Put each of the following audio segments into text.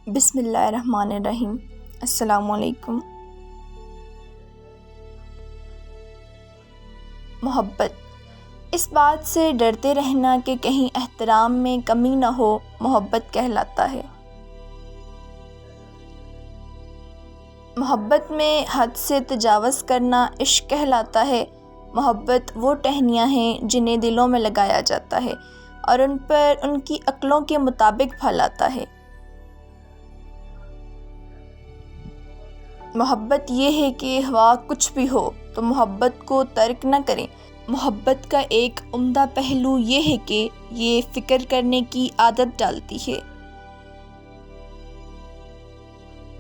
بسم اللہ الرحمن الرحیم۔ السلام علیکم۔ محبت، اس بات سے ڈرتے رہنا کہ کہیں احترام میں کمی نہ ہو، محبت کہلاتا ہے۔ محبت میں حد سے تجاوز کرنا عشق کہلاتا ہے۔ محبت وہ ٹہنیاں ہیں جنہیں دلوں میں لگایا جاتا ہے اور ان پر ان کی عقلوں کے مطابق پھیلاتا ہے۔ محبت یہ ہے کہ ہوا کچھ بھی ہو تو محبت کو ترک نہ کریں۔ محبت کا ایک عمدہ پہلو یہ ہے کہ یہ فکر کرنے کی عادت ڈالتی ہے۔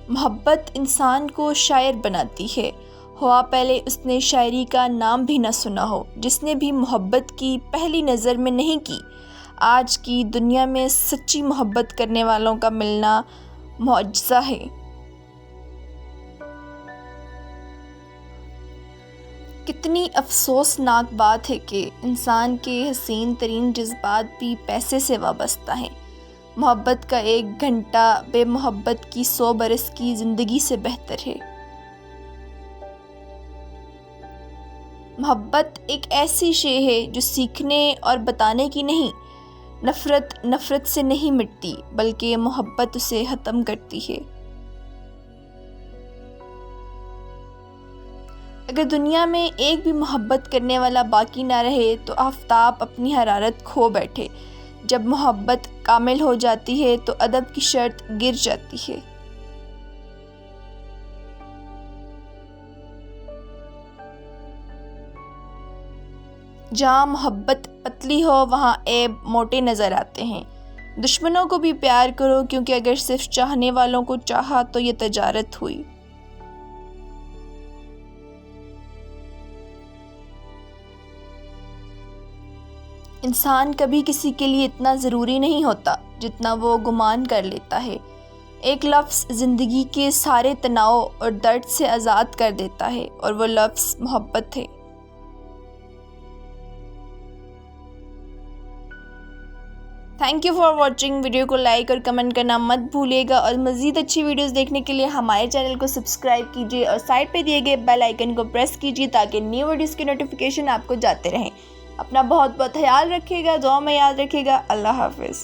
محبت انسان کو شاعر بناتی ہے، ہوا پہلے اس نے شاعری کا نام بھی نہ سنا ہو۔ جس نے بھی محبت کی پہلی نظر میں نہیں کی، آج کی دنیا میں سچی محبت کرنے والوں کا ملنا معجزہ ہے۔ کتنی افسوسناک بات ہے کہ انسان کے حسین ترین جذبات بھی پیسے سے وابستہ ہیں۔ محبت کا 1 گھنٹہ بے محبت کی 100 برس کی زندگی سے بہتر ہے۔ محبت ایک ایسی شے ہے جو سیکھنے اور بتانے کی نہیں۔ نفرت سے نہیں مٹتی، بلکہ محبت اسے ختم کرتی ہے۔ اگر دنیا میں ایک بھی محبت کرنے والا باقی نہ رہے تو آفتاب اپنی حرارت کھو بیٹھے۔ جب محبت کامل ہو جاتی ہے تو ادب کی شرط گر جاتی ہے۔ جہاں محبت پتلی ہو وہاں عیب موٹے نظر آتے ہیں۔ دشمنوں کو بھی پیار کرو، کیونکہ اگر صرف چاہنے والوں کو چاہا تو یہ تجارت ہوئی۔ انسان کبھی کسی کے لیے اتنا ضروری نہیں ہوتا جتنا وہ گمان کر لیتا ہے۔ ایک لفظ زندگی کے سارے تناؤ اور درد سے آزاد کر دیتا ہے، اور وہ لفظ محبت ہے۔ Thank you for watching. Video کو لائک اور کمنٹ کرنا مت بھولیے گا، اور مزید اچھی ویڈیوز دیکھنے کے لیے ہمارے چینل کو سبسکرائب کیجیے اور سائڈ پہ دیے گئے بیل آئیکن کو پریس کیجیے تاکہ نیو ویڈیوز کی نوٹیفیکیشن آپ کو جاتے رہیں۔ اپنا بہت خیال رکھیے گا، دعا میں یاد رکھیے گا۔ اللہ حافظ۔